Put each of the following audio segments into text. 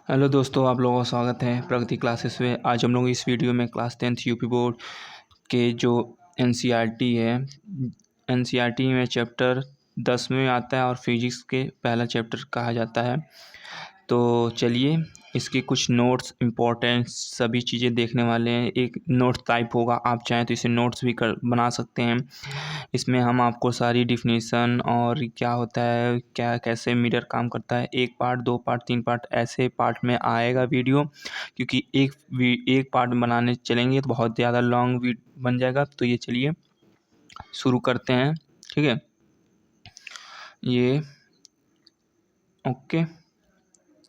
Hello दोस्तों, आप लोगों का स्वागत है प्रगति क्लासेस में। आज हम लोग इस वीडियो में क्लास 10th यूपी बोर्ड के जो एनसीईआरटी है, एनसीईआरटी में चैप्टर 10 में आता है और फिजिक्स के पहला चैप्टर कहा जाता है। तो चलिए इसके कुछ नोट्स इम्पोर्टेंट सभी चीज़ें देखने वाले हैं। एक नोट टाइप होगा, आप चाहें तो इसे नोट्स भी बना सकते हैं। इसमें हम आपको सारी डिफिनीसन और क्या होता है, क्या कैसे मिरर काम करता है, एक पार्ट, दो पार्ट, तीन पार्ट, ऐसे पार्ट में आएगा वीडियो। क्योंकि एक पार्ट बनाने चलेंगे तो बहुत ज़्यादा लॉन्ग बन जाएगा। तो ये चलिए शुरू करते हैं, ठीक है। ये ओके,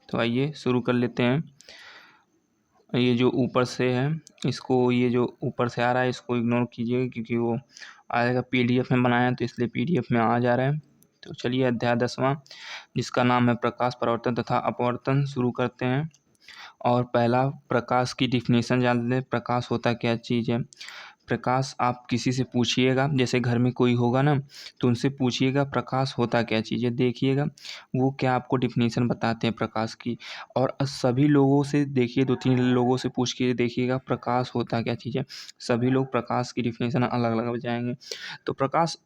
तो आइए शुरू कर लेते हैं। ये जो ऊपर से है, इसको, ये जो ऊपर से आ रहा है इसको इग्नोर कीजिएगा, क्योंकि वो आएगा पीडीएफ में बनाया है तो इसलिए पीडीएफ में आ जा रहा है। तो चलिए अध्याय 10वां, जिसका नाम है प्रकाश परावर्तन तथा अपवर्तन, शुरू करते हैं। और पहला प्रकाश की डिफिनेशन जान लेते हैं। प्रकाश होता क्या चीज़ है। प्रकाश आप किसी से पूछिएगा, जैसे घर में कोई होगा ना, तो उनसे पूछिएगा प्रकाश होता क्या चीज़ है, देखिएगा वो क्या आपको डिफिनीसन बताते हैं प्रकाश की। और सभी लोगों से देखिए, 2-3 लोगों से पूछ के देखिएगा प्रकाश होता क्या चीज़ है। सभी लोग प्रकाश की डिफिनीसन अलग अलग बताएंगे। तो प्रकाश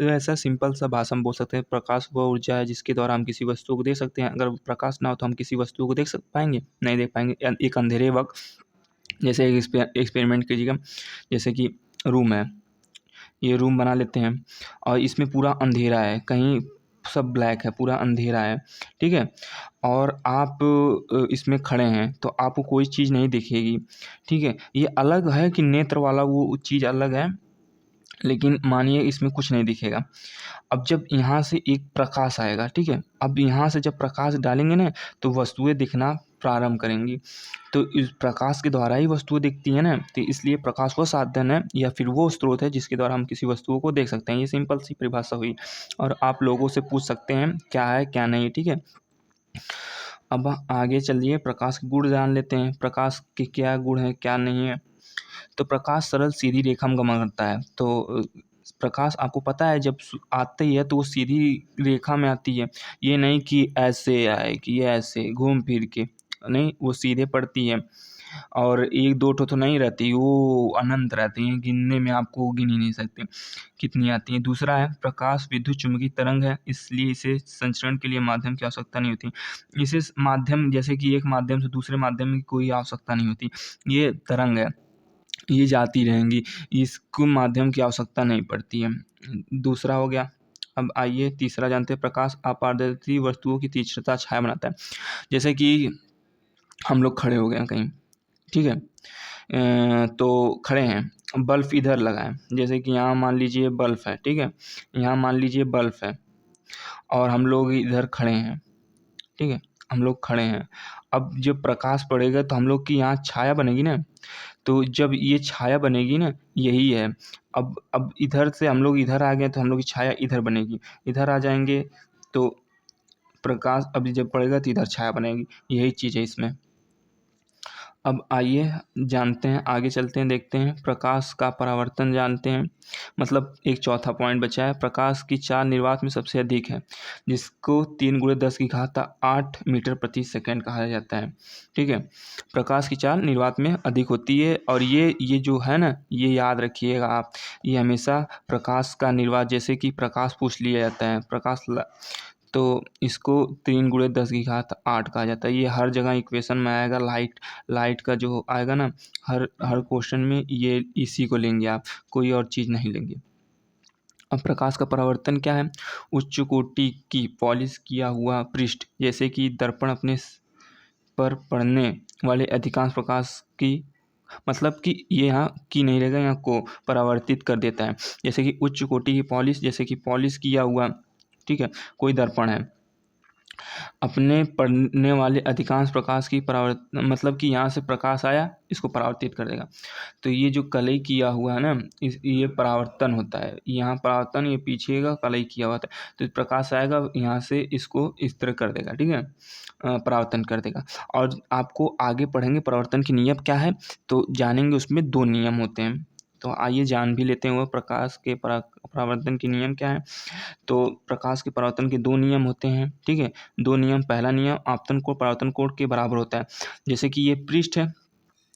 ऐसा सिंपल सा भाषा में बोल सकते हैं, प्रकाश वह ऊर्जा है जिसके द्वारा हम किसी वस्तु को देख सकते हैं। अगर प्रकाश ना हो तो हम किसी वस्तु को देख पाएंगे, नहीं देख पाएंगे। एक अंधेरे वक्त, जैसे एक एक्सपेरिमेंट कीजिएगा, जैसे कि रूम है, ये रूम बना लेते हैं और इसमें पूरा अंधेरा है, कहीं सब ब्लैक है, पूरा अंधेरा है, ठीक है। और आप इसमें खड़े हैं तो आपको कोई चीज़ नहीं दिखेगी, ठीक है। ये अलग है कि नेत्र वाला वो चीज़ अलग है, लेकिन मानिए इसमें कुछ नहीं दिखेगा। अब जब यहाँ से एक प्रकाश आएगा, ठीक है, अब यहाँ से जब प्रकाश डालेंगे ना तो वस्तुएं दिखना प्रारंभ करेंगी। तो इस प्रकाश के द्वारा ही वस्तुएं दिखती हैं ना, तो इसलिए प्रकाश वो साधन है या फिर वो स्रोत है जिसके द्वारा हम किसी वस्तुओं को देख सकते हैं। ये सिंपल सी परिभाषा हुई। और आप लोगों से पूछ सकते हैं क्या है क्या नहीं, ठीक है। अब आगे चलिए प्रकाश के गुण जान लेते हैं। प्रकाश के क्या गुण हैं क्या नहीं है। तो प्रकाश सरल सीधी रेखा में गमन करता है। तो प्रकाश आपको पता है जब आती है तो वो सीधी रेखा में आती है, ये नहीं कि ऐसे आए कि ये ऐसे घूम फिर के, नहीं, वो सीधे पड़ती है। और एक दो ठो तो नहीं रहती, वो अनंत रहती हैं, गिनने में आपको गिन ही नहीं सकते कितनी आती हैं। दूसरा है प्रकाश विद्युत चुम्बकीय तरंग है, इसलिए इसे संचरण के लिए माध्यम की आवश्यकता नहीं होती। इसे माध्यम, जैसे कि एक माध्यम से दूसरे माध्यम की कोई आवश्यकता नहीं होती। ये तरंग है, ये जाती रहेंगी, इसको माध्यम की आवश्यकता नहीं पड़ती है। दूसरा हो गया। अब आइए तीसरा जानते हैं। प्रकाश अपारदर्शी वस्तुओं की तीक्ष्णता छाया बनाता है। जैसे कि हम लोग खड़े हो गए हैं कहीं, ठीक है, तो खड़े हैं, बल्ब इधर लगा है, जैसे कि यहाँ मान लीजिए बल्ब है, ठीक है, यहाँ मान लीजिए बल्ब है और हम लोग इधर खड़े हैं, ठीक है, हम लोग खड़े हैं। अब जब प्रकाश पड़ेगा तो हम लोग की यहाँ छाया बनेगी ना, तो जब ये छाया बनेगी ना, यही है। अब इधर से हम लोग इधर आ गए तो हम लोग की छाया इधर बनेगी, इधर आ जाएंगे तो प्रकाश अभी जब पड़ेगा तो इधर छाया बनेगी, यही चीज़ है इसमें। अब आइए जानते हैं, आगे चलते हैं, देखते हैं प्रकाश का परावर्तन जानते हैं। मतलब एक चौथा पॉइंट बचा है, प्रकाश की चाल निर्वात में सबसे अधिक है, जिसको 3 × 10⁸ मीटर प्रति सेकंड कहा जाता है, ठीक है। प्रकाश की चाल निर्वात में अधिक होती है। और ये जो है ना, ये याद रखिएगा आप, ये हमेशा प्रकाश का निर्वात, जैसे कि प्रकाश पूछ लिया जाता है, प्रकाश तो इसको 3 × 10⁸ कहा जाता है। ये हर जगह इक्वेशन में आएगा। लाइट का जो आएगा ना, हर क्वेश्चन में ये इसी को लेंगे आप, कोई और चीज़ नहीं लेंगे। अब प्रकाश का परावर्तन क्या है। उच्च कोटि की पॉलिश किया हुआ पृष्ठ, जैसे कि दर्पण अपने पर पड़ने वाले अधिकांश प्रकाश की, मतलब कि ये यहाँ की नहीं रहेगा, यहाँ को परावर्तित कर देता है। जैसे कि उच्च कोटि की पॉलिश, जैसे कि पॉलिश किया हुआ, ठीक है, कोई दर्पण है, अपने पड़ने वाले अधिकांश प्रकाश की मतलब कि यहाँ से प्रकाश आया, इसको परावर्तित कर देगा। तो ये जो कलई किया हुआ है ना, ये परावर्तन होता है। यहाँ परावर्तन, ये पीछे का कलई किया हुआ था, तो प्रकाश आएगा यहाँ से, इसको इस तरह कर देगा, ठीक है, परावर्तन कर देगा। और आपको आगे पढ़ेंगे परावर्तन की नियम क्या है, तो जानेंगे। उसमें 2 नियम होते हैं, तो आइए जान भी लेते हैं वो प्रकाश के परावर्तन के नियम क्या है। तो प्रकाश के परावर्तन के दो नियम होते हैं, ठीक है। दो नियम, पहला नियम आपतन कोण परावर्तन कोण के बराबर होता है। जैसे कि ये पृष्ठ है,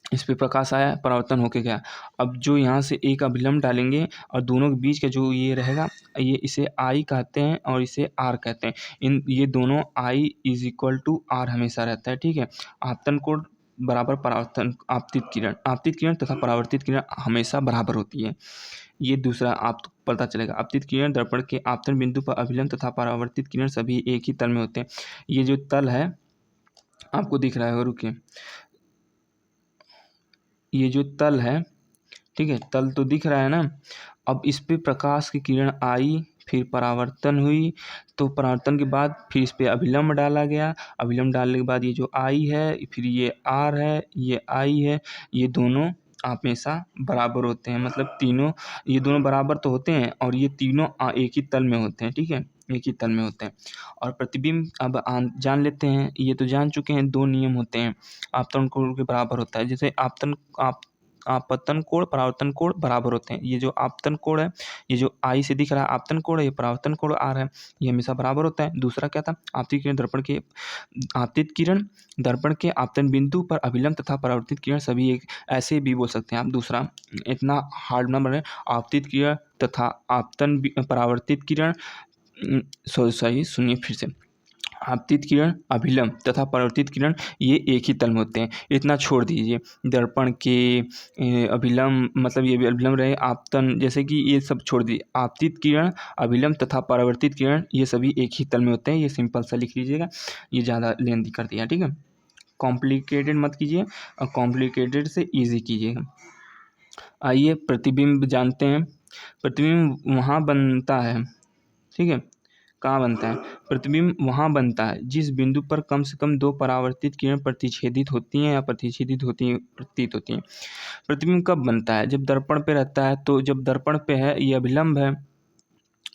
इस पे प्रकाश आया, परावर्तन होके गया। अब जो यहाँ से एक अभिलंब डालेंगे और दोनों के बीच का जो ये रहेगा, ये इसे आई कहते हैं और इसे आर कहते हैं। ये दोनों I is equal to are हमेशा रहता है, ठीक है। आपतन कोण बराबर परावर्तन आपतित किरण तथा परावर्तित किरण हमेशा बराबर होती है। ये दूसरा आपको पता चलेगा। आपतित किरण दर्पण के आपतन बिंदु पर अभिलंब तथा परावर्तित किरण सभी एक ही तल में होते हैं। ये जो तल है आपको दिख रहा है, रुकिए, ये जो तल है, ठीक है, तल तो दिख रहा है ना। अब इस पे प्रकाश की किरण आई, फिर परावर्तन हुई, तो परावर्तन के बाद फिर इस पे अभिलंब डाला गया। अभिलंब डालने के बाद ये जो आई है, फिर ये आर है, ये आई है, ये दोनों हमेशा बराबर होते हैं। मतलब तीनों, ये दोनों बराबर तो होते हैं और ये तीनों एक ही तल में होते हैं, ठीक है, एक ही तल में होते हैं। और प्रतिबिंब अब जान लेते हैं। ये तो जान चुके हैं, दो नियम होते हैं। आपतन कोण के बराबर होता है। जैसे आपतन कोण परावर्तन कोण बराबर होते हैं। ये जो आपतन कोण है, ये जो आई से दिख रहा है आपतन कोण है, ये परावर्तन कोण आर है, ये हमेशा बराबर होता है। दूसरा क्या था, आपतित किरण दर्पण के आपतन बिंदु पर अभिलंब तथा परावर्तित किरण सभी एक, ऐसे भी बोल सकते हैं आप। दूसरा, इतना हार्ड ना बने, आपतित किरण तथा परावर्तित किरण, सॉरी सुनिए फिर से, आपतित किरण अभिलंब तथा परावर्तित किरण ये एक ही तल में होते हैं। इतना छोड़ दीजिए, दर्पण के अभिलंब, मतलब ये भी अभिलंब रहे, आपतन, जैसे कि ये सब छोड़ दीजिए। आपतित किरण अभिलंब तथा परावर्तित किरण ये सभी एक ही तल में होते हैं। ये सिंपल सा लिख लीजिएगा, ये ज़्यादा लेंथी कर दिया, ठीक है। कॉम्प्लिकेटेड मत कीजिए और कॉम्प्लिकेटेड से ईजी कीजिएगा। आइए प्रतिबिंब जानते हैं। प्रतिबिंब वहाँ बनता है, ठीक है, कहाँ बनता है? प्रतिबिंब वहाँ बनता है जिस बिंदु पर कम से कम दो परावर्तित किरण प्रतिच्छेदित होती हैं या प्रतिच्छेदित होती हैं, प्रतीत होती हैं। प्रतिबिंब कब बनता है? जब दर्पण पे रहता है। तो जब दर्पण पे है, ये अभिलंब है,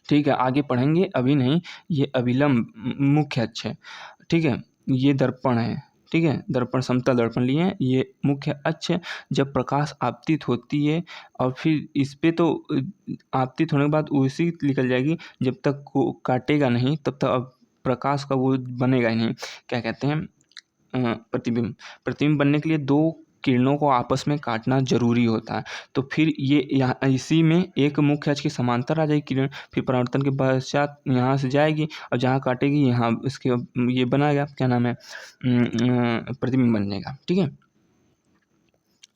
ठीक है, आगे पढ़ेंगे, अभी नहीं। ये अभिलंब मुख्य अक्ष है, ठीक है, ये दर्पण है, ठीक है, दर्पण समतल दर्पण लिए हैं, ये मुख्य अक्ष है। जब प्रकाश आपतित होती है और फिर इस पे तो आपतित होने के बाद उसी निकल जाएगी, जब तक को काटेगा नहीं तब तक अब प्रकाश का वो बनेगा ही नहीं। क्या कहते हैं? प्रतिबिंब। प्रतिबिंब बनने के लिए दो किरणों को आपस में काटना जरूरी होता है। तो फिर ये यहाँ इसी में एक मुख्य अक्ष के समांतर आ जाएगी किरण, फिर परावर्तन के पश्चात यहाँ से जाएगी और जहाँ काटेगी यहाँ इसके ये बनाएगा, क्या नाम है, प्रतिबिंब बनेगा, ठीक है।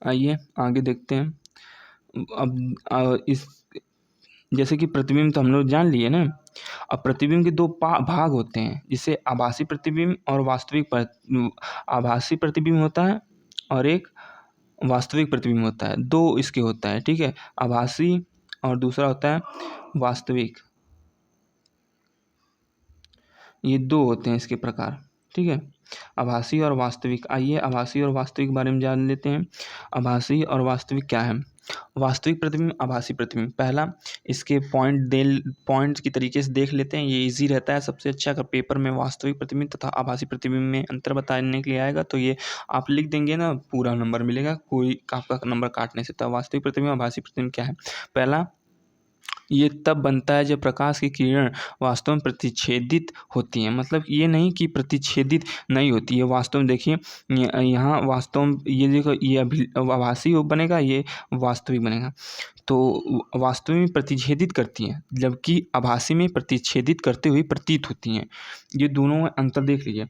आइए आगे देखते हैं। अब इस, जैसे कि प्रतिबिंब तो हम लोग जान लिए ना। अब प्रतिबिंब के दो भाग होते हैं, जिसे आभासी प्रतिबिंब और वास्तविक आभासी प्रतिबिंब होता है और एक वास्तविक प्रतिबिंब होता है। दो इसके होता है, ठीक है, आभासी और दूसरा होता है वास्तविक। ये दो होते हैं इसके प्रकार, ठीक है, आभासी और वास्तविक। आइए आभासी और वास्तविक के बारे में जान लेते हैं। आभासी और वास्तविक क्या है? वास्तविक प्रतिबिंब, आभासी प्रतिबिंब। पहला, इसके पॉइंट्स की तरीके से देख लेते हैं, ये इजी रहता है सबसे अच्छा। अगर पेपर में वास्तविक प्रतिबिंब तथा आभासी प्रतिबिंब में अंतर बताने के लिए आएगा तो ये आप लिख देंगे ना, पूरा नंबर मिलेगा, कोई आपका नंबर काट नहीं सकता। वास्तविक प्रतिबिंब, आभासी प्रतिबिंब क्या है? पहला, ये तब बनता है जब प्रकाश की किरण वास्तव में प्रतिच्छेदित होती हैं। मतलब ये नहीं कि प्रतिच्छेदित नहीं होती है, वास्तव में देखिए यहाँ वास्तव में ये देखो, ये आभासी बनेगा, ये वास्तविक बनेगा। तो वास्तविक में प्रतिच्छेदित करती हैं, जबकि आभासी में प्रतिच्छेदित करते हुए प्रतीत होती हैं। ये दोनों में अंतर देख लीजिए,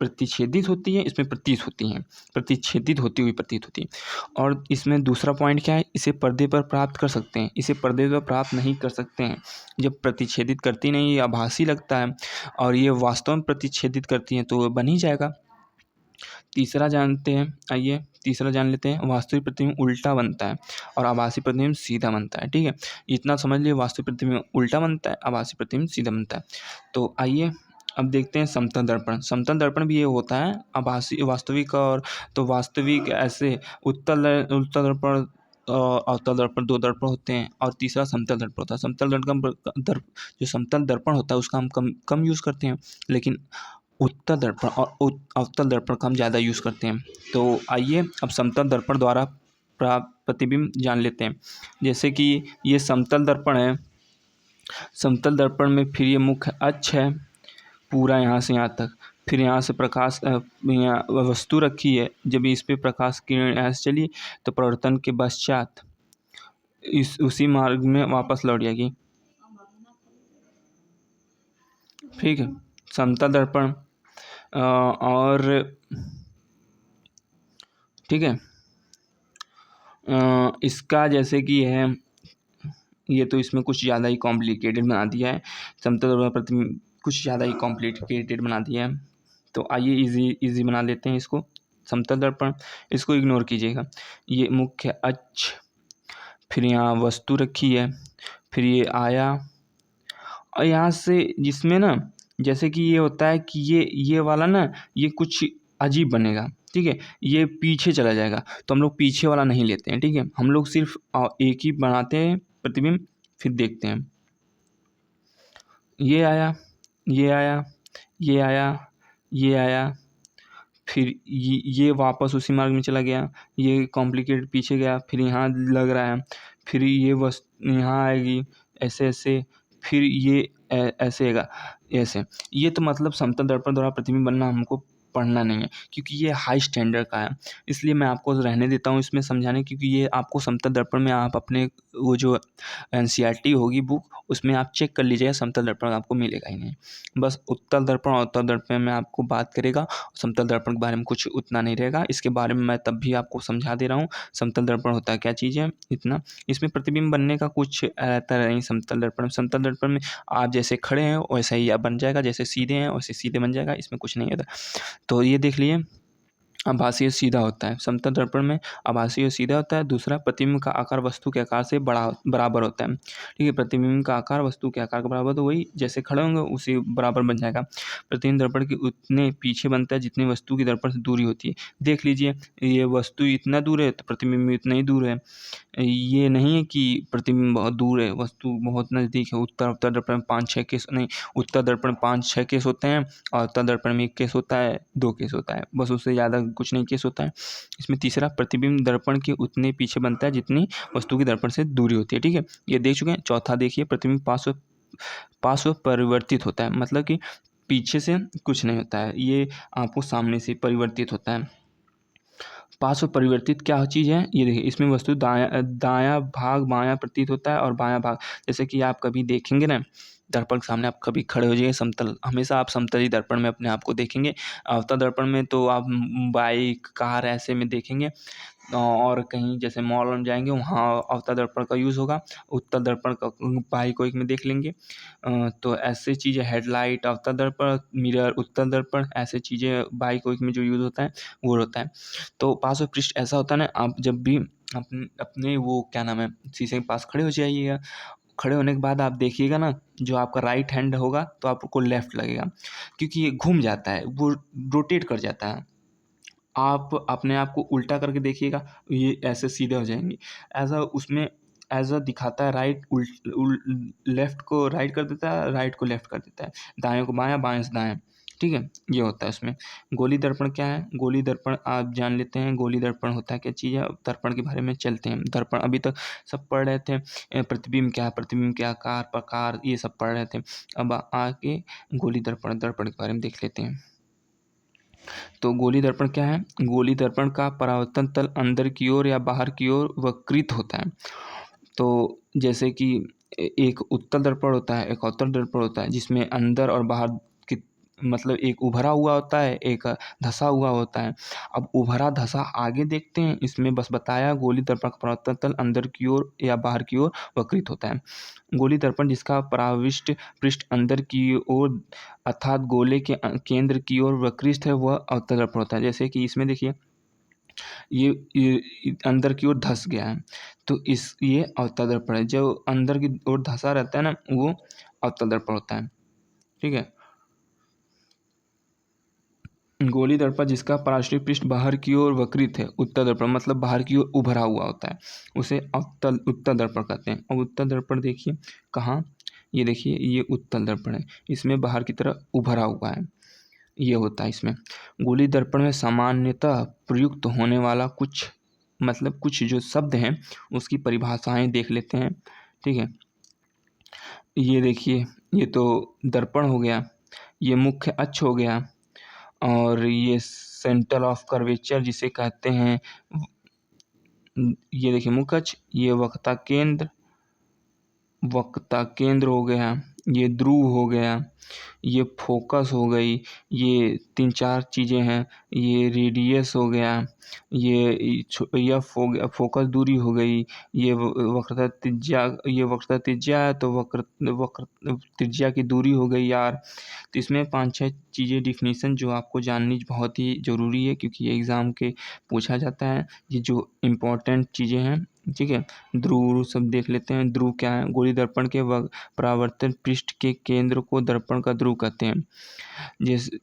प्रतिच्छेदित होती है, इसमें प्रतीत होती हैं, प्रतिच्छेदित होती हुई प्रतीत होती है। और इसमें दूसरा पॉइंट क्या है, इसे पर्दे पर प्राप्त कर सकते हैं, इसे पर्दे पर प्राप्त नहीं कर सकते हैं। जब प्रतिच्छेदित करती नहीं, ये आभासी लगता है, और ये वास्तव में प्रतिच्छेदित करती हैं तो बन ही जाएगा। तीसरा जानते हैं, आइए तीसरा जान लेते हैं। वास्तविक प्रतिबिंब उल्टा बनता है और आभासी प्रतिबिंब सीधा बनता है, ठीक है। इतना समझ लिए, वास्तविक प्रतिबिंब उल्टा बनता है, आभासी प्रतिबिंब सीधा बनता है। तो आइए अब देखते हैं समतल दर्पण। समतल दर्पण भी ये होता है, आभासी वास्तविक और, तो वास्तविक ऐसे उत्तल दर्पण और अवतल दर्पण, दो दर्पण होते हैं, और तीसरा समतल दर्पण होता है। समतल दर्पण, जो समतल दर्पण होता है उसका हम कम यूज़ करते हैं, लेकिन उत्तल दर्पण और अवतल दर्पण का हम ज़्यादा यूज़ करते हैं। तो आइए अब समतल दर्पण द्वारा प्रतिबिंब जान लेते हैं। जैसे कि ये समतल दर्पण है, समतल दर्पण में फिर ये मुख्य अक्ष है पूरा यहाँ से यहाँ तक, फिर यहाँ से प्रकाश यहाँ वस्तु रखी है, जब इस पे प्रकाश किरण यहाँ से चली तो परिवर्तन के पश्चात इस उसी मार्ग में वापस लौट जाएगी। ठीक है, समतल दर्पण और ठीक है, इसका जैसे कि है, ये तो इसमें कुछ ज़्यादा ही कॉम्प्लिकेटेड बना दिया है, समतल दर्पण प्रतिबिंब कुछ ज़्यादा ही कॉम्प्लिकेटेड बना दिया है। तो आइए इजी बना लेते हैं इसको। समतल दर्पण, इसको इग्नोर कीजिएगा। ये मुख्य अक्ष, फिर यहाँ वस्तु रखी है, फिर ये आया, और यहाँ से जिसमें ना जैसे कि ये होता है कि ये वाला ना ये कुछ अजीब बनेगा। ठीक है, ये पीछे चला जाएगा, तो हम लोग पीछे वाला नहीं लेते हैं। ठीक है, हम लोग सिर्फ एक ही बनाते हैं प्रतिबिंब, फिर देखते हैं। ये आया, ये आया, ये आया, ये आया, फिर ये वापस उसी मार्ग में चला गया, ये कॉम्प्लिकेटेड पीछे गया, फिर यहाँ लग रहा है, फिर ये वस्तु यहाँ आएगी ऐसे ऐसे, फिर ये ऐसे आएगा ऐसे। ये तो मतलब समतल दर्पण द्वारा प्रतिबिंब बनना हमको पढ़ना नहीं है, क्योंकि ये हाई स्टैंडर्ड का है, इसलिए मैं आपको रहने देता हूँ इसमें समझाने, क्योंकि ये आपको समतल दर्पण में आप अपने वो जो NCERT होगी बुक, उसमें आप चेक कर लीजिएगा, समतल दर्पण आपको मिलेगा ही नहीं। बस उत्तल दर्पण और अवतल दर्पण में आपको बात करेगा, समतल दर्पण के बारे में कुछ उतना नहीं रहेगा। इसके बारे में मैं तब भी आपको समझा दे रहा हूँ, समतल दर्पण होता है क्या चीज़ है इतना, इसमें प्रतिबिंब बनने का कुछ रहता नहीं। समतल दर्पण में आप जैसे खड़े हैं वैसा ही आप बन जाएगा, जैसे सीधे हैं वैसे सीधे बन जाएगा, इसमें कुछ नहीं होता। तो ये देख लिए, आभासीय सीधा होता है समतल दर्पण में, आभासीय सीधा होता है। दूसरा, प्रतिबिंब का आकार वस्तु के आकार से बराबर होता है। ठीक है, प्रतिबिंब का आकार वस्तु के आकार के बराबर, तो वही जैसे खड़े होंगे उसी बराबर बन जाएगा। प्रतिबिंब दर्पण के उतने पीछे बनता है जितनी वस्तु की दर्पण से दूरी होती है। देख लीजिए, ये वस्तु इतना दूर है तो प्रतिबिंब इतना ही दूर है। ये नहीं है कि प्रतिबिंब बहुत दूर है, वस्तु बहुत नज़दीक है। उत्तर दर्पण में 5-6 केस नहीं, उत्तर दर्पण में 5-6 केस होते हैं, और उत्तर दर्पण में 1 केस होता है, 2 केस होता है, बस उससे ज़्यादा कुछ नहीं केस होता है। इसमें तीसरा, प्रतिबिंब दर्पण के उतने पीछे बनता है जितनी वस्तु की दर्पण से दूरी होती है। ठीक है, ये देख चुके हैं। चौथा देखिए, प्रतिबिंब पार्श्व परिवर्तित होता है, मतलब कि पीछे से कुछ नहीं होता है, ये आपको सामने से परिवर्तित होता है। पार्श्व परिवर्तित क्या चीज़ है, ये देखिए, इसमें वस्तु दायां भाग बायां प्रतीत होता है और बायां भाग, जैसे कि आप कभी देखेंगे ना दर्पण के सामने, आप कभी खड़े हो जाइए समतल, हमेशा आप समतल ही दर्पण में अपने आप को देखेंगे। अवतल दर्पण में तो आप बाइक कार ऐसे में देखेंगे, और कहीं जैसे मॉल में जाएंगे वहाँ अवतल दर्पण का यूज़ होगा, उत्तल दर्पण का बाइक वाइक में देख लेंगे। तो ऐसे चीज़ें, हेडलाइट अवतल दर्पण, मिरर उत्तल दर्पण, ऐसे चीज़ें बाइक वाइक में जो यूज़ होता है वो होता है। तो पार्श्व पृष्ठ ऐसा होता है ना, आप जब भी अपने वो क्या नाम है शीशे के पास खड़े हो जाइएगा, खड़े होने के बाद आप देखिएगा ना, जो आपका राइट हैंड होगा तो आपको लेफ्ट लगेगा, क्योंकि ये घूम जाता है, वो रोटेट कर जाता है। आप अपने आप को उल्टा करके देखिएगा, ये ऐसे सीधे हो जाएंगे। ऐसा उसमें ऐसा दिखाता है, लेफ्ट को राइट कर देता है, राइट को लेफ्ट कर देता है, दाएं को बायां, बाएं से दाएं। ठीक है, ये होता है उसमें। गोली दर्पण क्या है, गोली दर्पण आप जान लेते हैं। गोली दर्पण होता है क्या चीज़ है, दर्पण के बारे में चलते हैं। दर्पण अभी तक सब पढ़ रहे थे, प्रतिबिंब क्या है, प्रतिबिंब के आकार प्रकार, ये सब पढ़ रहे थे। अब आके गोली दर्पण के बारे में देख लेते हैं। तो गोली दर्पण क्या है, गोली दर्पण का परावर्तन तल अंदर की ओर या बाहर की ओर वक्रित होता है। तो जैसे कि एक उत्तल दर्पण होता है, एक अवतल दर्पण होता है, जिसमें अंदर और बाहर की मतलब एक उभरा हुआ होता है, एक धंसा हुआ होता है। अब उभरा धंसा आगे देखते हैं, इसमें बस बताया गोली दर्पण का परावर्तन तल अंदर की ओर या बाहर की ओर वक्रित होता है। गोली दर्पण जिसका पराविष्ट पृष्ठ अंदर की ओर अर्थात गोले के केंद्र की ओर वक्रित है, वह अवतल दर्पण होता है। जैसे कि इसमें देखिए, ये अंदर की ओर धंस गया है, तो ये अवतल दर्पण है। जो अंदर की ओर धंसा रहता है ना, वो अवतल दर्पण होता है। ठीक है, गोली दर्पण जिसका पराश्रय पृष्ठ बाहर की ओर वक्रित है, उत्तल दर्पण मतलब बाहर की ओर उभरा हुआ होता है, उसे उत्तल दर्पण कहते हैं। अब उत्तल दर्पण देखिए कहाँ, ये देखिए, ये उत्तल दर्पण है, इसमें बाहर की तरफ उभरा हुआ है, ये होता है इसमें। गोली दर्पण में सामान्यतः प्रयुक्त होने वाला कुछ मतलब कुछ जो शब्द हैं उसकी परिभाषाएं देख लेते हैं। ठीक है, ये देखिए, ये तो दर्पण हो गया, ये मुख्य अक्ष हो गया, और ये सेंटर ऑफ कर्वेचर जिसे कहते हैं, ये देखिए मुख्य अक्ष, ये वक्रता केंद्र हो गया, ये ध्रुव हो गया, ये फोकस हो गई, ये 3-4 चीज़ें हैं, ये रेडियस हो गया, यह फोकस दूरी हो गई, ये वक्रता त्रिज्या, ये वक्रता त्रिज्या है तो वक्र वक्र त्रिज्या की दूरी हो गई यार। तो इसमें 5-6 चीज़ें डिफिनीसन जो आपको जाननी बहुत ही ज़रूरी है, क्योंकि ये एग्ज़ाम के पूछा जाता है। ये जो इम्पोर्टेंट चीज़ें हैं, ठीक है। ध्रुव सब देख लेते हैं। ध्रुव क्या है? गोलीय दर्पण के परावर्तन पृष्ठ के केंद्र को दर्पण का ध्रुव कहते हैं। जैसे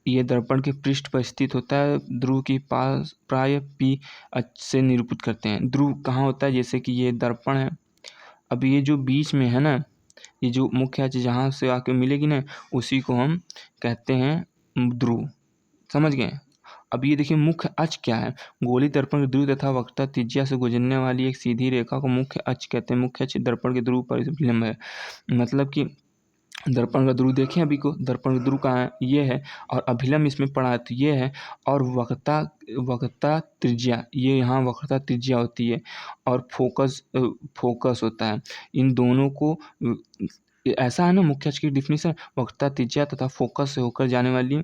ये दर्पण के पृष्ठ पर स्थित होता है। ध्रुव की पास प्राय पी अक्ष से निरूपित करते हैं। ध्रुव कहाँ होता है? जैसे कि ये दर्पण है, अब ये जो बीच में है ना, ये जो मुख्य अक्ष जहाँ से आके मिलेगी ना, उसी को हम कहते हैं ध्रुव। समझ गए? अब ये देखिए मुख्य अक्ष क्या है? गोलीय दर्पण के ध्रुव तथा वक्रता त्रिज्या से गुजरने वाली एक सीधी रेखा को मुख्य अक्ष कहते हैं। मुख्य अक्ष दर्पण के ध्रुव पर अभिलंब है। मतलब कि दर्पण का ध्रुव देखें अभी को, दर्पण का ध्रुव कहाँ है? ये है, और अभिलंब इसमें पड़ा है तो ये है, और वक्रता त्रिज्या, ये यहाँ वक्रता त्रिज्या होती है, और फोकस होता है। इन दोनों को ऐसा है ना, मुख्य अक्ष की डिफिनीशन वक्रता त्रिज्या तथा फोकस से होकर जाने वाली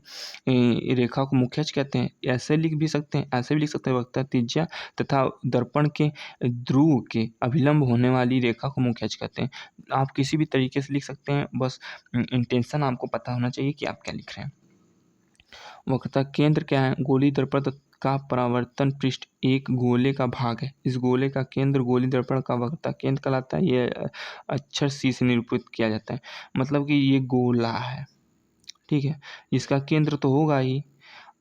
रेखा को मुख्य अक्ष कहते हैं। ऐसे लिख भी सकते हैं, ऐसे भी लिख सकते हैं, वक्रता त्रिज्या तथा दर्पण के ध्रुव के अभिलंब होने वाली रेखा को मुख्य अक्ष कहते हैं। आप किसी भी तरीके से लिख सकते हैं, बस इंटेंशन आपको पता होना चाहिए कि आप क्या लिख रहे हैं। वक्रता केंद्र क्या है? गोलीय दर्पण का परावर्तन पृष्ठ एक गोले का भाग है। इस गोले का केंद्र गोलीय दर्पण का वक्रता केंद्र कहलाता है। यह अक्षर सी से निरूपित किया जाता है। मतलब कि ये गोला है, ठीक है, इसका केंद्र तो होगा ही।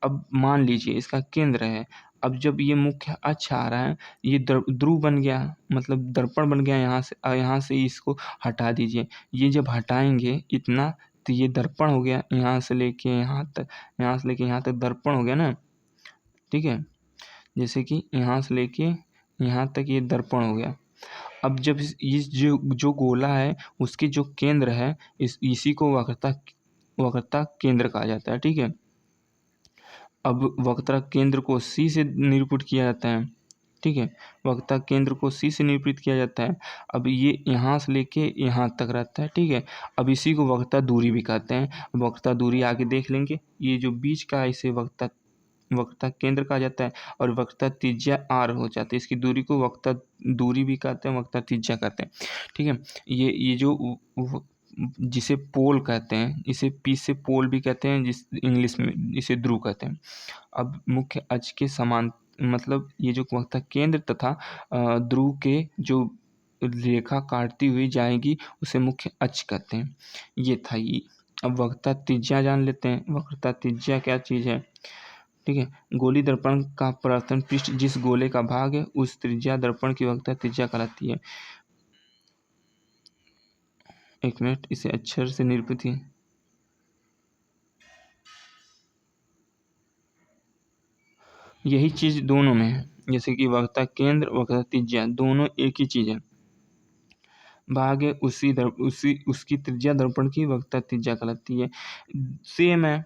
अब मान लीजिए इसका केंद्र है, अब जब ये मुख्य अक्ष आ रहा है, ये ध्रुव बन गया, मतलब दर्पण बन गया। यहाँ से इसको हटा दीजिए। ये जब हटाएंगे इतना, तो ये दर्पण हो गया। यहाँ से लेके यहाँ तक, यहाँ से लेके यहाँ तक दर्पण हो गया ना, ठीक है। जैसे कि यहाँ से लेके यहाँ तक ये दर्पण हो गया। अब जब इस जो गोला है उसके जो केंद्र है, इसी को वक्रता केंद्र कहा जाता है, ठीक है। अब वक्रता केंद्र को सी से निरूपित किया जाता है, ठीक है। वक्रता केंद्र को सी से निरूपित किया जाता है। अब ये यहाँ से लेके यहाँ तक रहता है, ठीक है। अब इसी को वक्रता दूरी भी कहते हैं। वक्रता दूरी आगे देख लेंगे। ये जो बीच का है इसे वक्रता केंद्र कहा जाता है, और वक्रता त्रिज्या आर हो जाती है। इसकी दूरी को वक्रता दूरी भी कहते हैं, वक्रता त्रिज्या कहते हैं, ठीक है। ये जो जिसे पोल कहते हैं, इसे पी से पोल भी कहते हैं, जिस इंग्लिश में इसे ध्रुव कहते हैं। अब मुख्य अक्ष के समान, मतलब ये जो वक्रता केंद्र तथा ध्रुव के जो रेखा काटती हुई जाएगी उसे मुख्य अक्ष कहते हैं। ये था ये। अब वक्रता त्रिज्या जान लेते हैं। वक्रता त्रिज्या क्या चीज़ है, ठीक है। गोलीय दर्पण का परावर्तन पृष्ठ जिस गोले का भाग है उस त्रिज्या दर्पण की वक्रता त्रिज्या कहलाती है। एक मिनट, इसे अक्षर से निरूपित है। यही चीज दोनों में है, जैसे कि वक्रता केंद्र वक्रता त्रिज्या दोनों एक ही चीज है। भाग है उसकी त्रिज्या दर्पण की वक्रता त्रिज्या कहलाती है। सेम है,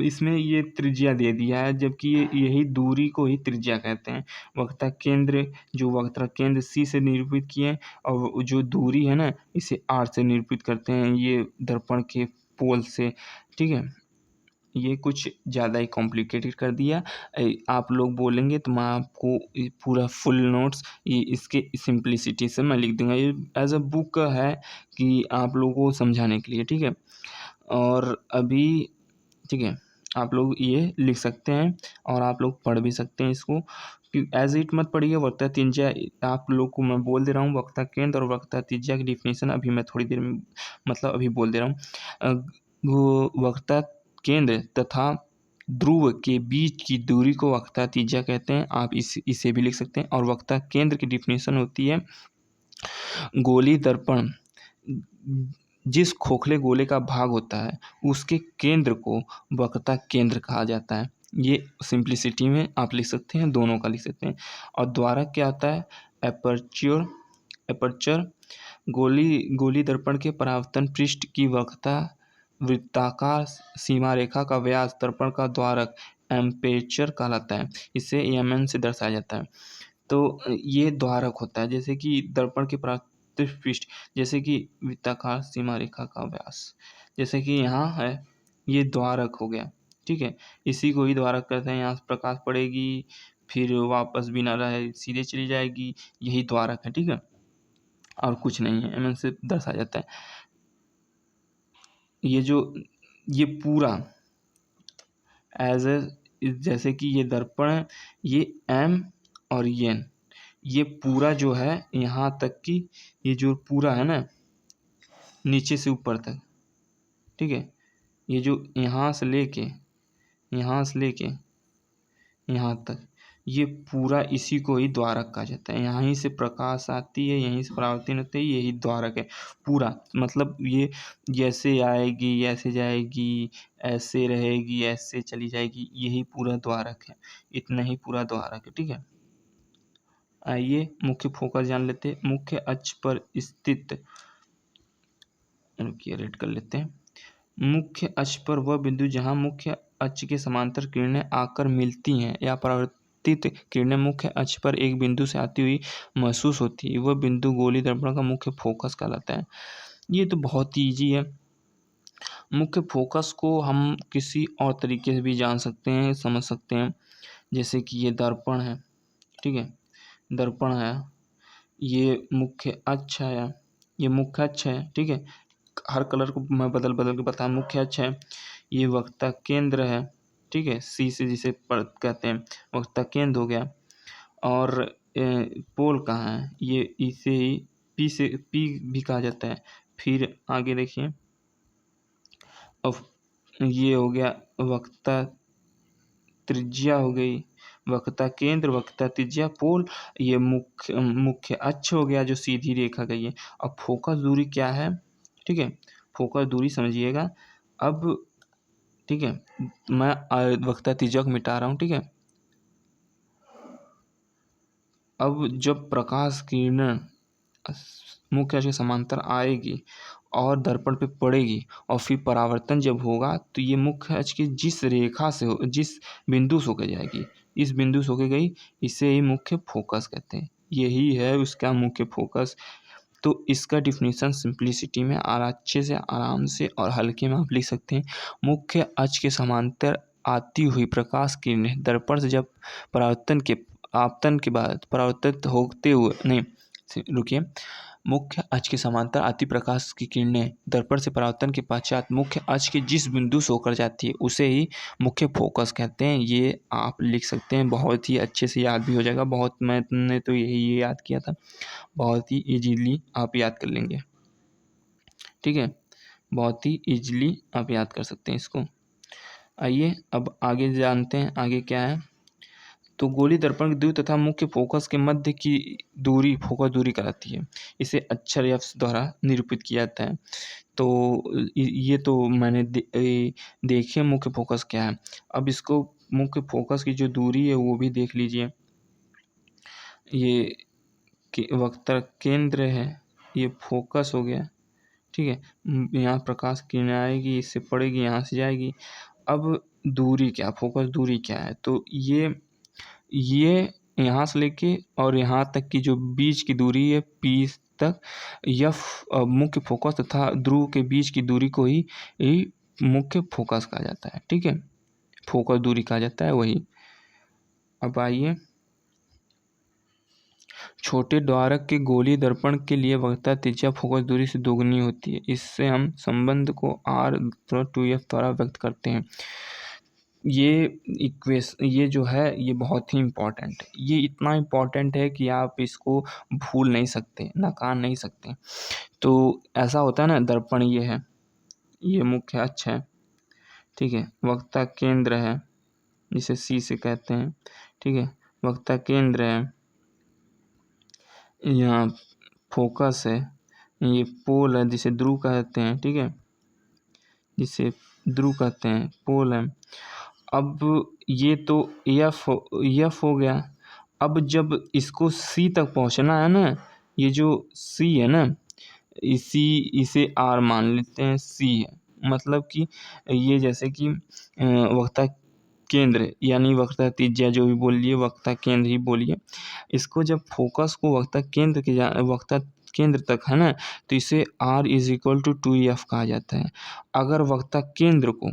इसमें ये त्रिज्या दे दिया है, जबकि यही दूरी को ही त्रिज्या कहते हैं। वक्रता केंद्र जो वक्रता केंद्र सी से निरूपित किए, और जो दूरी है ना इसे आर से निरूपित करते हैं, ये दर्पण के पोल से, ठीक है। ये कुछ ज़्यादा ही कॉम्प्लिकेटेड कर दिया। आप लोग बोलेंगे तो मैं आपको पूरा फुल नोट्स ये इसके सिंप्लिसिटी से मैं लिख दूंगा। ये एज अ बुक है कि आप लोगों को समझाने के लिए, ठीक है। और अभी ठीक है, आप लोग ये लिख सकते हैं और आप लोग पढ़ भी सकते हैं इसको। एज इट मत पढ़िए। वक्रता त्रिज्या आप लोग को मैं बोल दे रहा हूँ, वक्रता केंद्र और वक्रता त्रिज्या की डिफिनेशन अभी मैं थोड़ी देर में, मतलब अभी बोल दे रहा हूँ। वो वक्रता केंद्र तथा ध्रुव के बीच की दूरी को वक्रता त्रिज्या कहते हैं। आप इसे भी लिख सकते हैं। और वक्रता केंद्र की डिफिनेशन होती है, गोलीय दर्पण जिस खोखले गोले का भाग होता है उसके केंद्र को वक्रता केंद्र कहा जाता है। ये सिंप्लिसिटी में आप लिख सकते हैं, दोनों का लिख सकते हैं। और द्वारक क्या होता है? एपर्चर गोली दर्पण के परावर्तन पृष्ठ की वक्रता, वृत्ताकार सीमा रेखा का व्यास, दर्पण का द्वारक एम्पेचर कहलाता है। इसे एमएन से दर्शाया जाता है। तो ये द्वारक होता है, जैसे कि दर्पण के परावर्तन पृष्ठ, जैसे कि वृत्ताकार सीमा रेखा का व्यास, जैसे कि यहाँ है, ये द्वारक हो गया। ठीक है, इसी को ही द्वारक कहते हैं। यहाँ से प्रकाश पड़ेगी, फिर वापस बिना रहे सीधे चली जाएगी, यही द्वारक है। ठीक है, और कुछ नहीं है, एमएन से दर्शाया जाता है। ये पूरा एज ए, जैसे कि ये दर्पण है, ये एम और ये पूरा जो है यहाँ तक की, ये जो पूरा है ना, नीचे से ऊपर तक, ठीक है, ये जो यहाँ से लेके यहाँ तक, ये पूरा इसी को ही द्वारक कहा जाता है। यहीं से प्रकाश आती है, यहीं से परावर्तन होती है, यही द्वारक है पूरा। मतलब ये जैसे आएगी, ऐसे जाएगी, ऐसे रहेगी, ऐसे चली जाएगी, यही पूरा द्वारक है। इतना ही पूरा द्वारक है। ठीक है, आइए मुख्य फोकस जान लेते हैं। मुख्य अक्ष पर स्थित, रेड कर लेते हैं। मुख्य अक्ष पर वह बिंदु जहां मुख्य अक्ष के समांतर किरणें आकर मिलती हैं या परावर्तित किरणें मुख्य अक्ष पर एक बिंदु से आती हुई महसूस होती है, वह बिंदु गोली दर्पण का मुख्य फोकस कहलाता है। ये तो बहुत ही ईजी है। मुख्य फोकस को हम किसी और तरीके से भी जान सकते हैं, समझ सकते हैं। जैसे कि ये दर्पण है, ठीक है, दर्पण है, ये मुख्य अक्ष है, ये मुख्य अक्ष है। ठीक है, हर कलर को मैं बदल बदल के बताया। मुख्य अक्ष है, ये वक्ता केंद्र है। ठीक है, सी से जिसे कहते हैं, वक्ता केंद्र हो गया। और पोल कहाँ है? ये इसे ही पी भी कहा जाता है। फिर आगे देखिए, अब ये हो गया वक्ता त्रिज्या हो गई, वक्ता केंद्र, वक्ता त्रिज्या, पोल, ये मुख्य अक्ष हो गया जो सीधी रेखा गई है। अब फोकस दूरी क्या है? ठीक है, फोकस दूरी समझिएगा अब। ठीक है, मैं वक्ता त्रिज्या को मिटा रहा हूँ। ठीक है, अब जब प्रकाश किरण मुख्य अक्ष के समांतर आएगी और दर्पण पे पड़ेगी और फिर परावर्तन जब होगा, तो ये मुख्य अक्ष की जिस रेखा से जिस बिंदु से होकर जाएगी, इस बिंदु से होकर गई, इसे ही मुख्य फोकस कहते हैं। यही है उसका मुख्य फोकस। तो इसका डिफिनीशन सिंप्लिसिटी में और अच्छे से, आराम से और हल्के में आप लिख सकते हैं। मुख्य अक्ष के समांतर आती हुई प्रकाश किरणें दर्पण से जब आपतन के बाद परावर्तित होते हुए, नहीं रुकिए, मुख्य अक्ष के समांतर आती प्रकाश की किरणें दर्पण से परावर्तन के पश्चात मुख्य अक्ष के जिस बिंदु से होकर जाती है, उसे ही मुख्य फोकस कहते हैं। ये आप लिख सकते हैं, बहुत ही अच्छे से याद भी हो जाएगा। मैंने तो यही याद किया था, बहुत ही इजीली आप याद कर लेंगे। ठीक है, बहुत ही इजीली आप याद कर सकते हैं इसको। आइए अब आगे जानते हैं, आगे क्या है। तो गोली दर्पण के द्वितीय तथा मुख्य फोकस के मध्य की दूरी फोकस दूरी कहलाती है। इसे अक्षर एफ द्वारा निरूपित किया जाता है। तो ये तो मैंने देखे मुख्य फोकस क्या है। अब इसको मुख्य फोकस की जो दूरी है वो भी देख लीजिए। ये वक्ता केंद्र है, ये फोकस हो गया। ठीक है, यहाँ प्रकाश किरण आएगी, इससे पड़ेगी, यहाँ से जाएगी। अब दूरी क्या, फोकस दूरी क्या है? तो ये यहाँ से लेके और यहाँ तक की जो बीच की दूरी है पी तक, यह मुख्य फोकस तथा ध्रुव के बीच की दूरी को ही मुख्य फोकस कहा जाता है। ठीक है, फोकस दूरी कहा जाता है वही। अब आइए, छोटे द्वारक के गोलीय दर्पण के लिए वक्रता त्रिज्या फोकस दूरी से दोगुनी होती है। इससे हम संबंध को R/2F द्वारा व्यक्त करते हैं। ये जो है ये बहुत ही इम्पोर्टेंट है। ये इतना इम्पोर्टेंट है कि आप इसको भूल नहीं सकते, नकार नहीं सकते। तो ऐसा होता है ना, दर्पण ये है, ये मुख्य अक्ष है। ठीक है, वक्ता केंद्र है जिसे C से कहते हैं। ठीक है, वक्ता केंद्र है, यहाँ फोकस है, ये पोल है जिसे ध्रुव कहते हैं। ठीक है, जिसे ध्रुव कहते हैं, पोल है। अब ये तो एफ हो गया। अब जब इसको सी तक पहुंचना है ना, ये जो सी है ना, इसे आर मान लेते हैं, सी है मतलब कि ये जैसे कि वक्ता केंद्र यानी वक्ता त्रिज्या जो भी बोलिए, वक्ता केंद्र ही बोलिए। इसको जब फोकस को वक्ता केंद्र तक है ना, तो इसे R is equal to 2F कहा जाता है। अगर वक्ता केंद्र को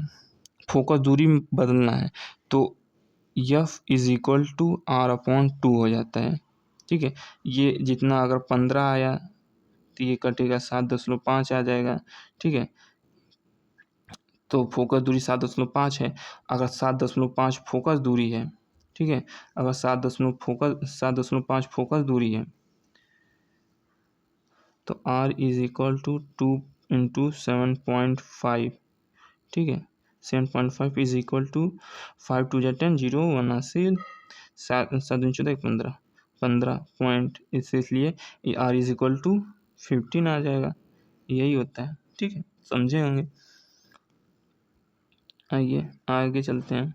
फोकस दूरी में बदलना है तो F is equal to R/2 हो जाता है। ठीक है, ये जितना अगर 15 आया तो ये कटेगा 7.5 आ जाएगा। ठीक है, तो फोकस दूरी 7.5 है। अगर 7.5 फोकस दूरी है, ठीक है, अगर 7.5 फोकस दूरी है तो R is equal to 2 into 7.5। ठीक है, 7.5 इज इक्वल टू 5 2 जा 10, 0 1 80, 7 15 पॉइंट, इसलिए R इज इक्वल टू 15 आ जाएगा। यही होता है। ठीक है, समझे होंगे। आइए आगे चलते हैं।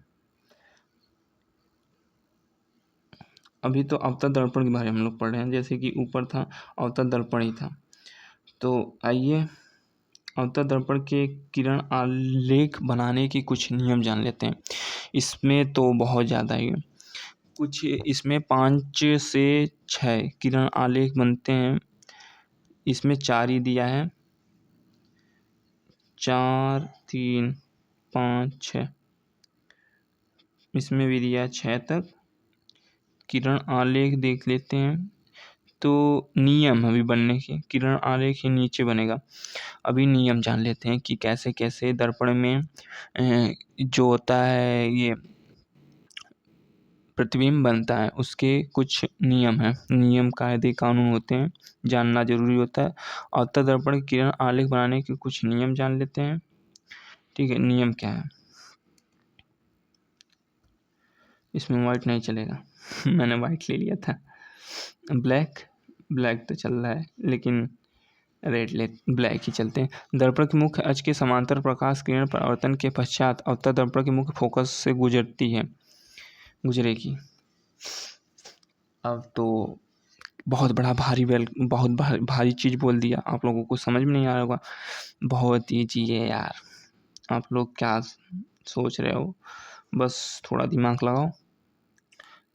अभी तो अवतल दर्पण के बारे में हम लोग पढ़ रहे हैं, जैसे कि ऊपर था अवतल दर्पण ही था। तो आइए अवतल दर्पण के किरण आलेख बनाने के कुछ नियम जान लेते हैं। इसमें तो बहुत ज़्यादा ही कुछ, इसमें 5 से 6 किरण आलेख बनते हैं। इसमें 4 ही दिया है, 4 3 5 6, इसमें भी दिया 6 तक। किरण आलेख देख लेते हैं। तो नियम अभी बनने के, किरण आलेख ये नीचे बनेगा। अभी नियम जान लेते हैं कि कैसे कैसे दर्पण में जो होता है ये प्रतिबिंब बनता है, उसके कुछ नियम हैं, नियम कायदे कानून होते हैं, जानना जरूरी होता है। अवतल दर्पण की किरण आलेख बनाने के कुछ नियम जान लेते हैं। ठीक है, नियम क्या है? इसमें वाइट नहीं चलेगा मैंने वाइट ले लिया था। ब्लैक तो चल रहा है, लेकिन ब्लैक ही चलते हैं। दर्पण के मुख्य अक्ष के समांतर प्रकाश किरण परावर्तन के पश्चात अवतल दर्पण के मुख्य फोकस से गुजरेगी। अब तो बहुत भारी चीज़ बोल दिया, आप लोगों को समझ में नहीं आ रहा होगा। बहुत ईजी है यार, आप लोग क्या सोच रहे हो, बस थोड़ा दिमाग लगाओ।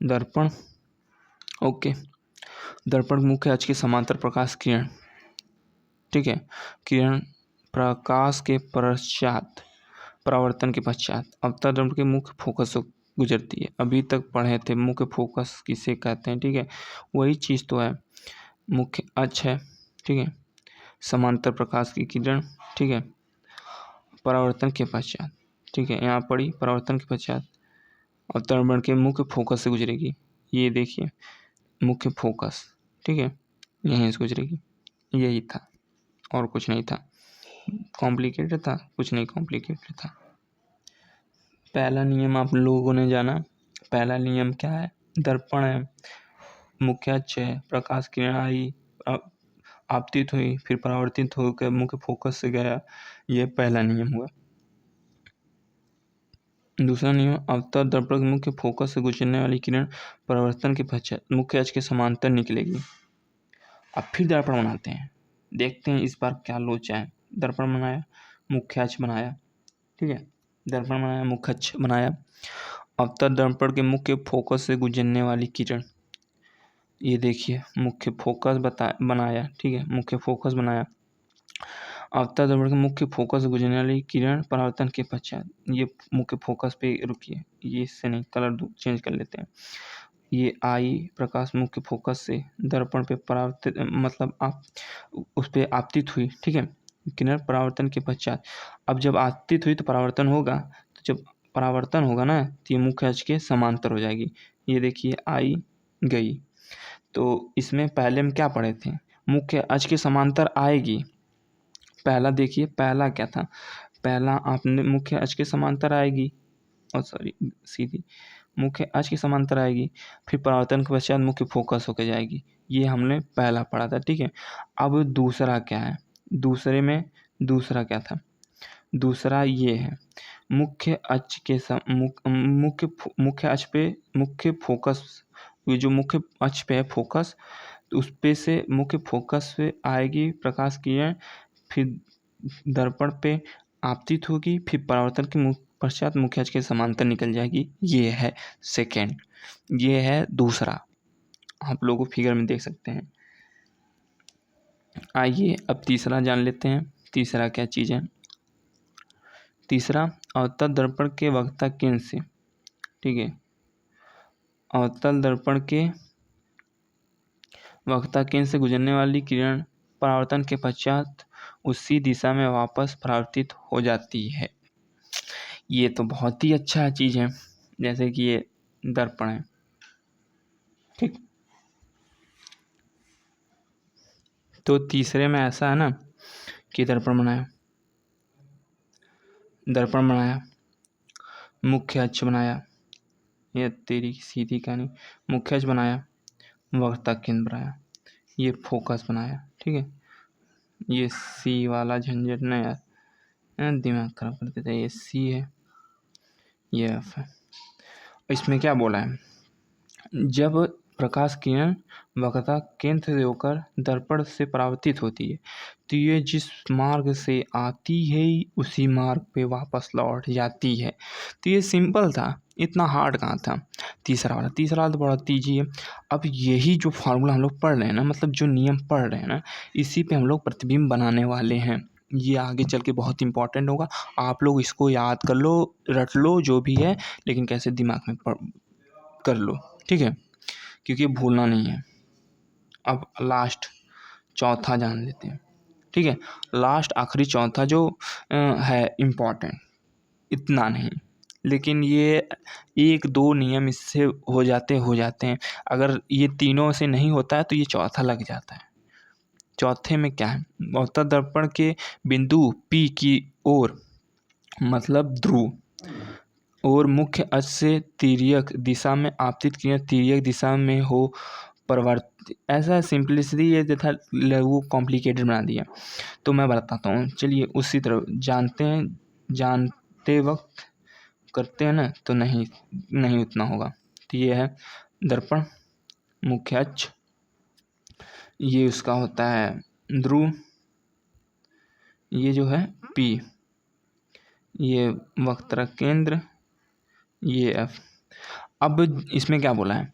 दर्पण, ओके, दर्पण मुख्य अक्ष के समांतर प्रकाश किरण, ठीक है, किरण प्रकाश के पश्चात परावर्तन के पश्चात अवतल दर्पण के मुख्य फोकस से गुजरती है। अभी तक पढ़े थे मुख्य फोकस किसे कहते हैं। ठीक है, वही चीज़ तो है, मुख्य अक्ष है, ठीक है, समांतर प्रकाश की किरण, ठीक है, परावर्तन के पश्चात, ठीक है, यहाँ पड़ी परावर्तन के पश्चात अवतल दर्पण के मुख्य फोकस से गुजरेगी। ये देखिए मुख्य फोकस, ठीक है, यहीं से गुजरेगी। यही था और कुछ नहीं था, कॉम्प्लिकेटेड था कुछ नहीं, कॉम्प्लिकेटेड था। पहला नियम आप लोगों ने जाना। पहला नियम क्या है? दर्पण है, मुख्य अक्ष है, प्रकाश किरण आई, आपतित हुई, फिर परावर्तित होकर मुख्य फोकस से गया। ये पहला नियम हुआ। दूसरा नियम, अवतल दर्पण के मुख्य फोकस से गुजरने वाली किरण परावर्तन के पश्चात मुख्य अक्ष के समांतर निकलेगी। अब फिर दर्पण बनाते हैं, देखते हैं इस बार क्या लोचा है। दर्पण बनाया, मुख्य अक्ष बनाया, ठीक है, दर्पण बनाया, मुख्य अक्ष बनाया। अवतल दर्पण के मुख्य फोकस से गुजरने वाली किरण, ये देखिए मुख्य फोकस बनाया, ठीक है, मुख्य फोकस बनाया। अवतल दर्पण के मुख्य फोकस से गुजरने वाली किरण परावर्तन के पश्चात, ये मुख्य फोकस पे रुकिए, ये इससे नहीं, कलर चेंज कर लेते हैं। ये आई प्रकाश मुख्य फोकस से दर्पण पे परावर्तित, मतलब आप उस पर आपतित हुई, ठीक है, किरण परावर्तन के पश्चात। अब जब आपतित हुई तो परावर्तन होगा, तो जब परावर्तन होगा ना तो ये मुख्य अक्ष के समांतर हो जाएगी। ये देखिए आई गई, तो इसमें पहले हम क्या पढ़े थे? मुख्य अक्ष के समांतर आएगी। पहला देखिए, पहला क्या था? पहला आपने मुख्य अक्ष के समांतर आएगी, और सॉरी सीधी मुख्य अक्ष के समांतर आएगी, फिर परावर्तन के पश्चात मुख्य फोकस होकर जाएगी। ये हमने पहला पढ़ा था, ठीक है। अब दूसरा क्या है? दूसरे में दूसरा क्या था? दूसरा ये है, मुख्य अक्ष के मुख्य अक्ष पे मुख्य फोकस, ये जो मुख्य अक्ष पे है फोकस, तो उस पे से मुख्य फोकस पे आएगी प्रकाश किरण, फिर दर्पण पे आपतित होगी, फिर परावर्तन के पश्चात मुख्य अक्ष के समांतर निकल जाएगी। ये है सेकेंड। ये है दूसरा, आप लोगों को फिगर में देख सकते हैं। आइए अब तीसरा जान लेते हैं। तीसरा क्या चीज़ है? तीसरा, अवतल दर्पण के वक्रता केंद्र से, ठीक है, अवतल दर्पण के वक्रता केंद्र से गुजरने वाली किरण परावर्तन के पश्चात उसी दिशा में वापस परावर्तित हो जाती है। ये तो बहुत ही अच्छा चीज़ है, जैसे कि ये दर्पण है, ठीक। तो तीसरे में ऐसा है ना कि दर्पण बनाया, मुख्य अक्ष बनाया, ये तेरी सीधी कहानी, मुख्य अक्ष बनाया, वक्रता केंद्र बनाया, ये फोकस बनाया, ठीक है। ये सी वाला झंझट ना यार, दिमाग खराब कर देता है। ये सी है, ये एफ है। इसमें क्या बोला है? जब प्रकाश किरण वक्रता केंद्र से होकर दर्पण से परावर्तित होती है तो ये जिस मार्ग से आती है उसी मार्ग पे वापस लौट जाती है। तो ये सिंपल था, इतना हार्ड कहाँ था। तीसरा वाला तो बहुत ईजी है। अब यही जो फार्मूला हम लोग पढ़ रहे हैं ना, मतलब जो नियम पढ़ रहे हैं ना, इसी पे हम लोग प्रतिबिंब बनाने वाले हैं। ये आगे चल के बहुत इंपॉर्टेंट होगा। आप लोग इसको याद कर लो, रट लो, जो भी है, लेकिन कैसे दिमाग में कर लो, ठीक है, क्योंकि भूलना नहीं है। अब लास्ट चौथा जान लेते हैं, ठीक है। लास्ट आखिरी चौथा जो है इम्पॉर्टेंट, इतना नहीं, लेकिन ये एक दो नियम इससे हो जाते हैं। अगर ये तीनों से नहीं होता है तो ये चौथा लग जाता है। चौथे में क्या है? अवतल दर्पण के बिंदु P की ओर, मतलब ध्रुव, और मुख्य अक्ष से तिर्यक दिशा में आपतित किरण तिर्यक दिशा में हो परिवर्तित। ऐसा सिंपलिसिटी ये था, वो कॉम्प्लिकेटेड बना दिया। तो मैं बताता हूँ, चलिए उसी तरह जानते वक्त करते हैं ना, तो नहीं उतना होगा। तो ये है दर्पण, मुख्य अक्ष, ये उसका होता है ध्रुव, ये जो है P, ये वक्रता केंद्र, ये F। अब इसमें क्या बोला है?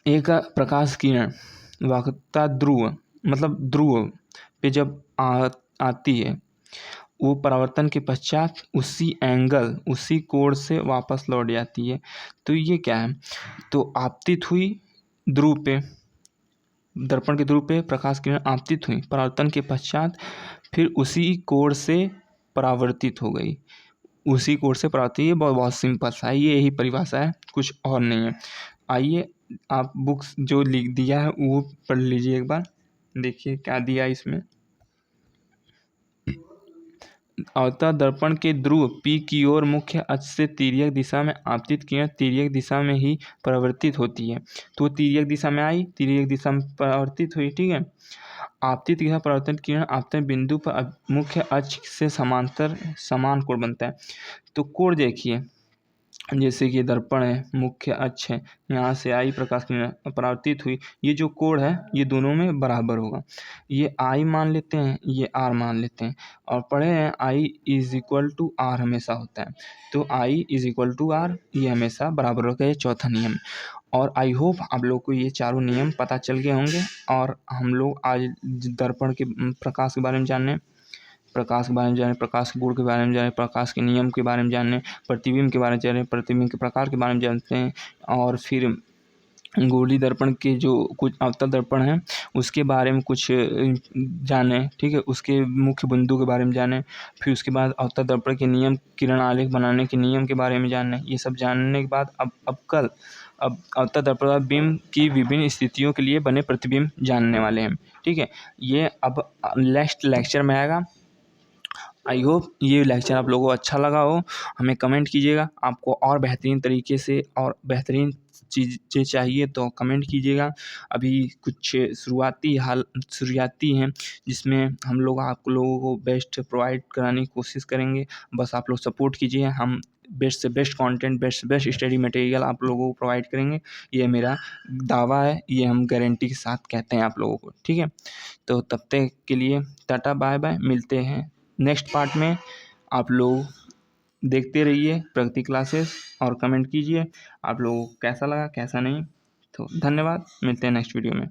एक प्रकाश किरण वक्रता ध्रुव, मतलब ध्रुव पे जब आती है, वो परावर्तन के पश्चात उसी एंगल, उसी कोण से वापस लौट जाती है। तो ये क्या है? तो आपतित हुई ध्रुव पे, दर्पण के ध्रुव पे प्रकाश किरण आपतित हुई, परावर्तन के पश्चात फिर उसी कोण से परावर्तित हो गई, उसी कोण से परावर्तित। ये बहुत सिंपल सा है, ये यही परिभाषा है, कुछ और नहीं है। आइए आप बुक्स जो लिख दिया है वो पढ़ लीजिए एक बार, देखिए क्या दिया इसमें। अवतल दर्पण के ध्रुव P की ओर मुख्य अक्ष से तिर्यक दिशा में आपतित किरण तिर्यक दिशा में ही परावर्तित होती है। तो तिर्यक दिशा में आई, तिर्यक दिशा में परावर्तित हुई, ठीक है। आपतित दिशा परावर्तन किरण आपतन बिंदु पर मुख्य अक्ष से समांतर समान कोण बनता है। तो कोण देखिए, जैसे कि दर्पण है, मुख्य अक्ष है, यहाँ से आई प्रकाश किरण परावर्तित हुई, ये जो कोण है ये दोनों में बराबर होगा। ये I मान लेते हैं, ये R मान लेते हैं, और पढ़े हैं I is equal to R हमेशा होता है। तो I is equal to R, ये हमेशा बराबर होगा। ये चौथा नियम। और आई होप आप लोग को ये चारों नियम पता चल गए होंगे। और हम लोग आज दर्पण के प्रकाश के बारे में जाने, प्रकाश के बारे में जाने, प्रकाश के गुण के बारे में जाने, प्रकाश के नियम के बारे में जाने, प्रतिबिंब के बारे में जाने, प्रतिबिंब के प्रकार के बारे में जानते हैं, और फिर गोलीय दर्पण के जो कुछ अवतल दर्पण हैं उसके बारे में कुछ जाने, ठीक है, उसके मुख्य बिंदु के बारे में जाने। फिर उसके बाद अवतल दर्पण के नियम, किरण आलेख बनाने के नियम के बारे में जानने। ये सब जानने के बाद अब अवतल दर्पण बिंब की विभिन्न स्थितियों के लिए बने प्रतिबिंब जानने वाले हैं, ठीक है। ये अब नेक्स्ट लेक्चर में आएगा। आई होप ये लेक्चर आप लोगों को अच्छा लगा हो। हमें कमेंट कीजिएगा, आपको और बेहतरीन तरीके से और बेहतरीन चीज़ें चाहिए तो कमेंट कीजिएगा। अभी कुछ शुरुआती हैं जिसमें हम लोग आप लोगों को बेस्ट प्रोवाइड कराने की कोशिश करेंगे। बस आप लोग सपोर्ट कीजिए, हम बेस्ट से बेस्ट कंटेंट, बेस्ट से बेस्ट स्टडी मटेरियल आप लोगों को प्रोवाइड करेंगे। ये मेरा दावा है, ये हम गारंटी के साथ कहते हैं आप लोगों को, ठीक है। तो तब तक के लिए टाटा बाय बाय, मिलते हैं नेक्स्ट पार्ट में। आप लोग देखते रहिए प्रगति क्लासेस और कमेंट कीजिए आप लोगों को कैसा लगा कैसा नहीं। तो धन्यवाद, मिलते हैं नेक्स्ट वीडियो में।